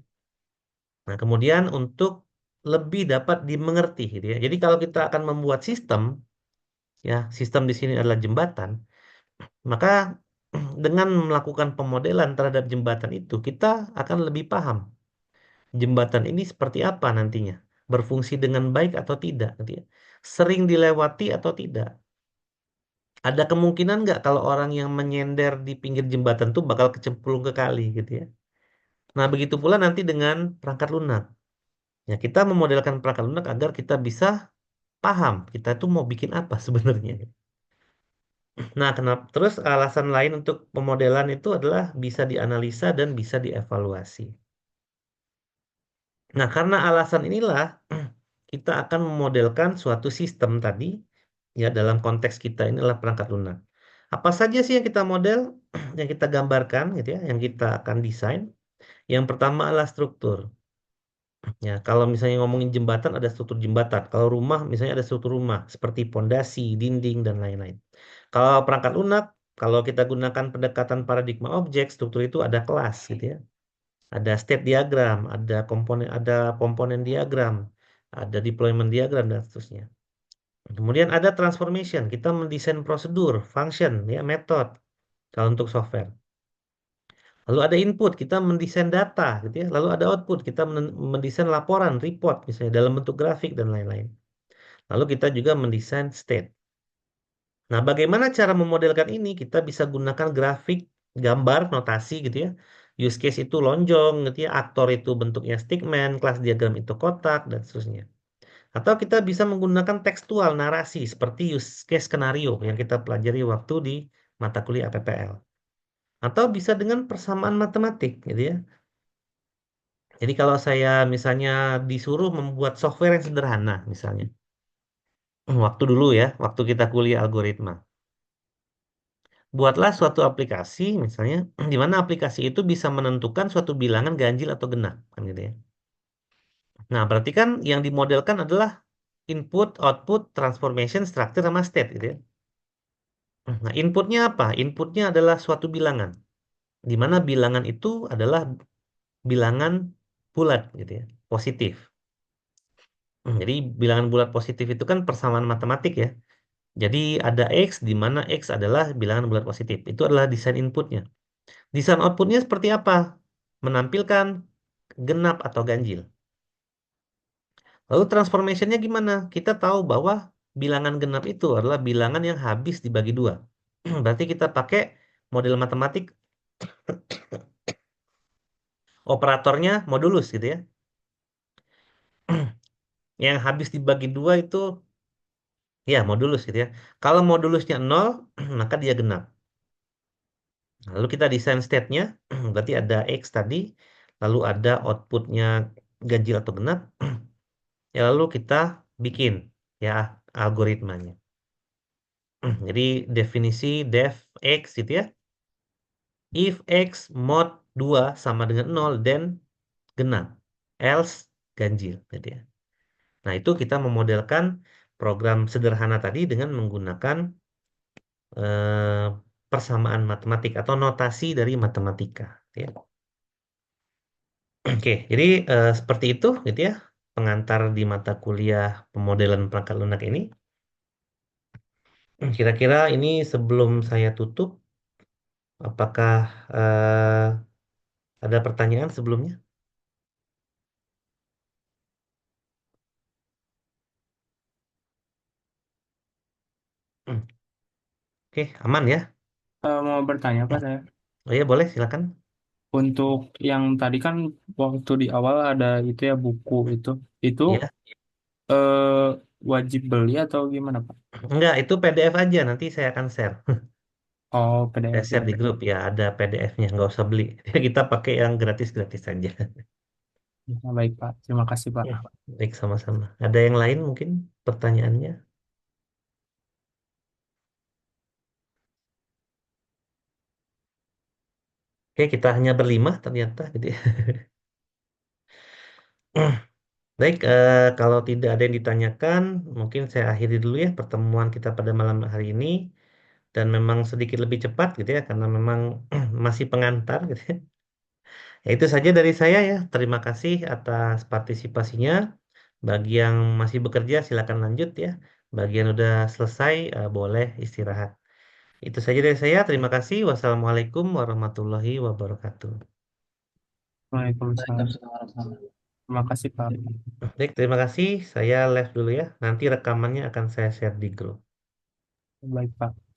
Nah, kemudian untuk lebih dapat dimengerti, gitu ya. Jadi kalau kita akan membuat sistem, ya, sistem di sini adalah jembatan, maka dengan melakukan pemodelan terhadap jembatan itu, kita akan lebih paham jembatan ini seperti apa nantinya, berfungsi dengan baik atau tidak, gitu ya. Sering dilewati atau tidak. Ada kemungkinan nggak kalau orang yang menyender di pinggir jembatan tuh bakal kecemplung ke kali, gitu ya. Nah, begitu pula nanti dengan perangkat lunak. Ya, kita memodelkan perangkat lunak agar kita bisa paham kita tuh mau bikin apa sebenarnya. Nah, kenapa? Terus alasan lain untuk pemodelan itu adalah bisa dianalisa dan bisa dievaluasi. Nah, karena alasan inilah kita akan memodelkan suatu sistem tadi, ya dalam konteks kita ini adalah perangkat lunak. Apa saja sih yang kita model, yang kita gambarkan, gitu ya, yang kita akan desain? Yang pertama adalah struktur. Ya, kalau misalnya ngomongin jembatan ada struktur jembatan. Kalau rumah misalnya ada struktur rumah seperti pondasi, dinding dan lain-lain. Kalau perangkat lunak, kalau kita gunakan pendekatan paradigma objek, struktur itu ada kelas gitu ya. Ada state diagram, ada komponen diagram, ada deployment diagram dan seterusnya. Kemudian ada transformation, kita mendesain prosedur, function, ya, metode kalau untuk software. Lalu ada input, kita mendesain data, gitu ya. Lalu ada output, kita mendesain laporan, report, misalnya dalam bentuk grafik dan lain-lain. Lalu kita juga mendesain state. Nah, bagaimana cara memodelkan ini? Kita bisa gunakan grafik, gambar, notasi, gitu ya. Use case itu lonjong, gitu ya. Aktor itu bentuknya stickman, kelas diagram itu kotak, dan seterusnya. Atau kita bisa menggunakan tekstual, narasi, seperti use case skenario yang kita pelajari waktu di mata kuliah APPL. Atau bisa dengan persamaan matematik, gitu ya. Jadi kalau saya misalnya disuruh membuat software yang sederhana, misalnya, waktu dulu ya, waktu kita kuliah algoritma, buatlah suatu aplikasi, misalnya, di mana aplikasi itu bisa menentukan suatu bilangan ganjil atau genap, kan gitu ya. Nah, berarti kan yang dimodelkan adalah input, output, transformation, structure, sama state, gitu ya. Nah, inputnya apa? Inputnya adalah suatu bilangan, di mana bilangan itu adalah bilangan bulat, gitu ya, positif. Jadi bilangan bulat positif itu kan persamaan matematik ya. Jadi ada X di mana X adalah bilangan bulat positif. Itu adalah desain inputnya. Desain outputnya seperti apa? Menampilkan genap atau ganjil. Lalu transformationnya gimana? Kita tahu bahwa bilangan genap itu adalah bilangan yang habis dibagi dua. Berarti kita pakai model matematik operatornya modulus gitu ya. Yang habis dibagi dua itu ya modulus gitu ya. Kalau modulusnya nol, maka dia genap. Lalu kita desain state-nya, berarti ada X tadi, lalu ada outputnya ganjil atau genap, ya lalu kita bikin ya algoritmanya. Jadi definisi def X gitu ya, if X mod 2 sama dengan nol, then genap, else ganjil gitu ya. Nah, itu kita memodelkan program sederhana tadi dengan menggunakan eh, persamaan matematik atau notasi dari matematika, ya. Oke, jadi seperti itu gitu ya pengantar di mata kuliah pemodelan perangkat lunak ini. Kira-kira ini sebelum saya tutup, apakah ada pertanyaan sebelumnya? Hmm, Oke, aman ya? Mau bertanya Pak saya. Oh ya boleh, silakan. Untuk yang tadi kan waktu di awal ada itu ya buku itu Ya, eh, wajib beli atau gimana Pak? enggak, itu PDF aja nanti saya akan share. Oh Saya PDF share di ya. grup ya, ada PDF-nya, nggak usah beli. Kita pakai yang gratis-gratis saja. Ya, baik Pak, terima kasih Pak. Ya, baik sama-sama. Ada yang lain mungkin pertanyaannya? Oke, kita hanya berlima ternyata gitu ya. Baik, kalau tidak ada yang ditanyakan, mungkin saya akhiri dulu ya pertemuan kita pada malam hari ini. dan memang sedikit lebih cepat gitu ya karena memang masih pengantar gitu ya. Ya, itu saja dari saya ya. Terima kasih atas partisipasinya. Bagi yang masih bekerja silakan lanjut ya. Bagi yang udah selesai boleh istirahat. Itu saja dari saya. Terima kasih. Wassalamualaikum warahmatullahi wabarakatuh. Waalaikumsalam. Terima kasih, Pak. Baik, terima kasih. Saya live dulu ya. Nanti rekamannya akan saya share di grup. Baik, Pak.